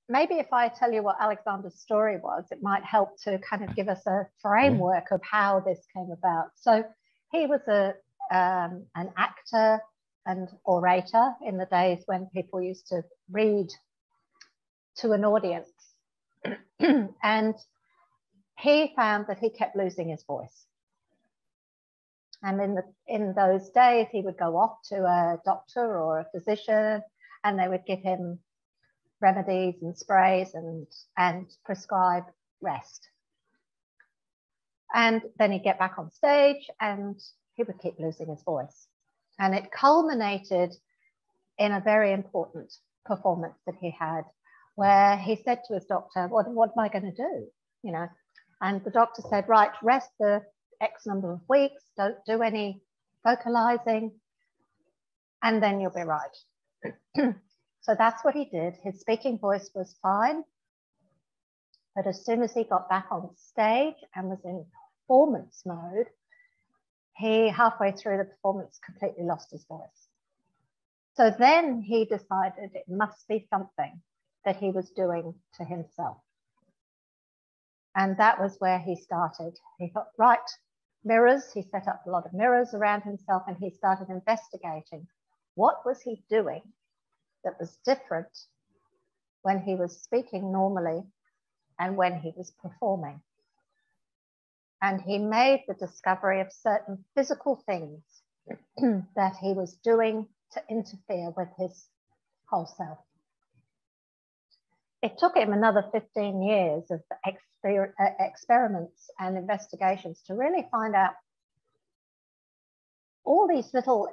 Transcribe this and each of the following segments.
maybe if I tell you what Alexander's story was, it might help to kind of give us a framework of how this came about. So he was an actor and orator in the days when people used to read to an audience. And he found that he kept losing his voice. And in those days, he would go off to a doctor or a physician, and they would give him remedies and sprays and prescribe rest. And then he'd get back on stage and he would keep losing his voice. And it culminated in a very important performance that he had, where he said to his doctor, what am I going to do? You know, and the doctor said, right, rest the X number of weeks, don't do any vocalizing, and then you'll be right. So that's what he did. His speaking voice was fine. But as soon as he got back on stage and was in performance mode, he, halfway through the performance, completely lost his voice. So then he decided it must be something that he was doing to himself. And that was where he started. He thought, right, mirrors. He set up a lot of mirrors around himself and he started investigating what was he doing that was different when he was speaking normally and when he was performing. And he made the discovery of certain physical things that he was doing to interfere with his whole self. It took him another 15 years of experiments and investigations to really find out all these little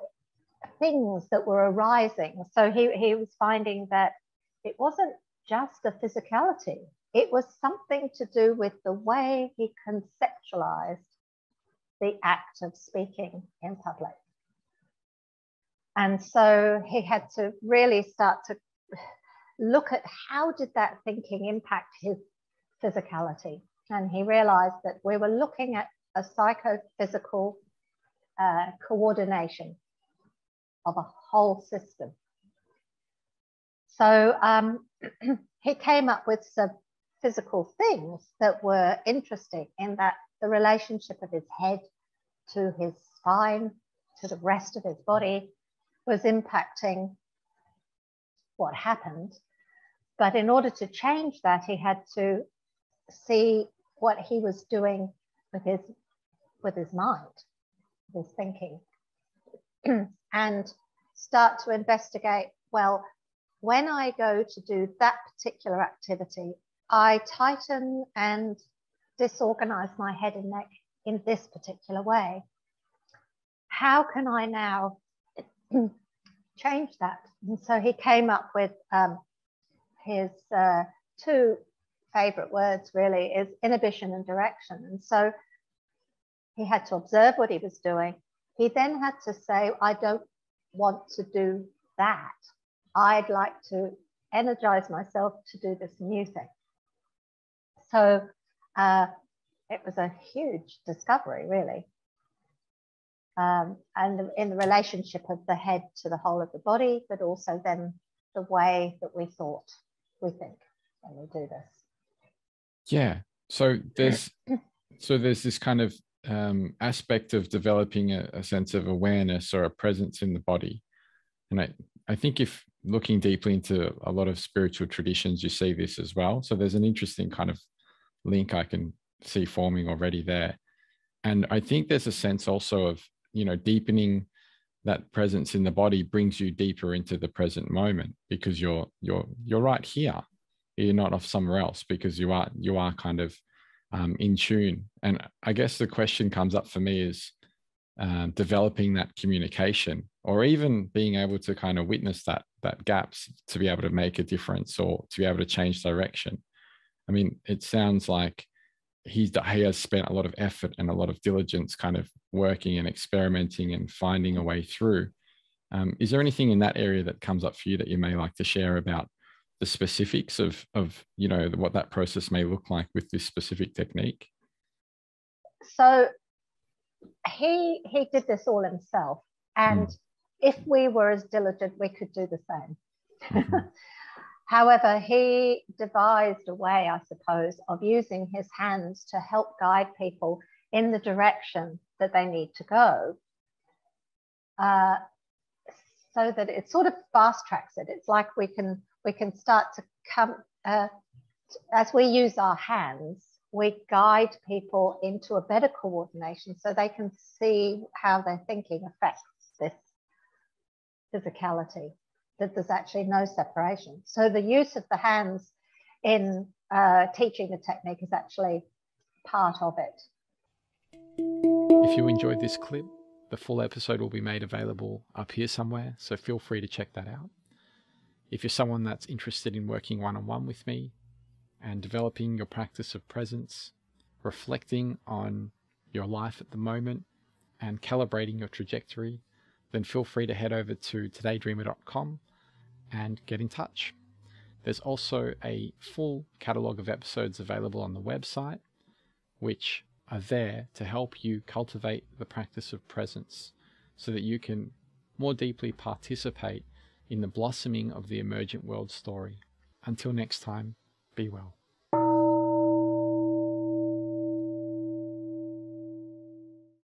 things that were arising. So he was finding that it wasn't just a physicality. It was something to do with the way he conceptualized the act of speaking in public. And so he had to really start to look at how did that thinking impact his physicality. And he realized that we were looking at a psychophysical coordination of a whole system. So he came up with some physical things that were interesting in that the relationship of his head to his spine, to the rest of his body, was impacting what happened. But in order to change that, he had to see what he was doing with his mind, his thinking, and start to investigate, well, when I go to do that particular activity, I tighten and disorganize my head and neck in this particular way. How can I now change that? And so he came up with his two favorite words really is inhibition and direction. And so he had to observe what he was doing. He then had to say, I don't want to do that. I'd like to energize myself to do this new thing. So it was a huge discovery, really. And in the relationship of the head to the whole of the body, but also then the way that we think when we do this. Yeah. So there's this kind of aspect of developing a sense of awareness or a presence in the body. And I think if looking deeply into a lot of spiritual traditions, you see this as well. So there's an interesting kind of link I can see forming already there. And I think there's a sense also of, you know, deepening that presence in the body brings you deeper into the present moment, because you're right here. You're not off somewhere else, because you are kind of in tune. And I guess the question comes up for me is developing that communication, or even being able to kind of witness that gaps to be able to make a difference or to be able to change direction. I mean, it sounds like he has spent a lot of effort and a lot of diligence kind of working and experimenting and finding a way through. Is there anything in that area that comes up for you that you may like to share about the specifics of you know, what that process may look like with this specific technique? So he did this all himself, and if we were as diligent, we could do the same. However, he devised a way, I suppose, of using his hands to help guide people in the direction that they need to go, so that it sort of fast tracks it. It's like we can start to come, as we use our hands, we guide people into a better coordination so they can see how their thinking affects this physicality, that there's actually no separation. So the use of the hands in teaching the technique is actually part of it. If you enjoyed this clip, the full episode will be made available up here somewhere, so feel free to check that out. If you're someone that's interested in working one-on-one with me and developing your practice of presence, reflecting on your life at the moment, and calibrating your trajectory, then feel free to head over to todaydreamer.com and get in touch. There's also a full catalogue of episodes available on the website, which are there to help you cultivate the practice of presence so that you can more deeply participate in the blossoming of the emergent world story. Until next time, be well.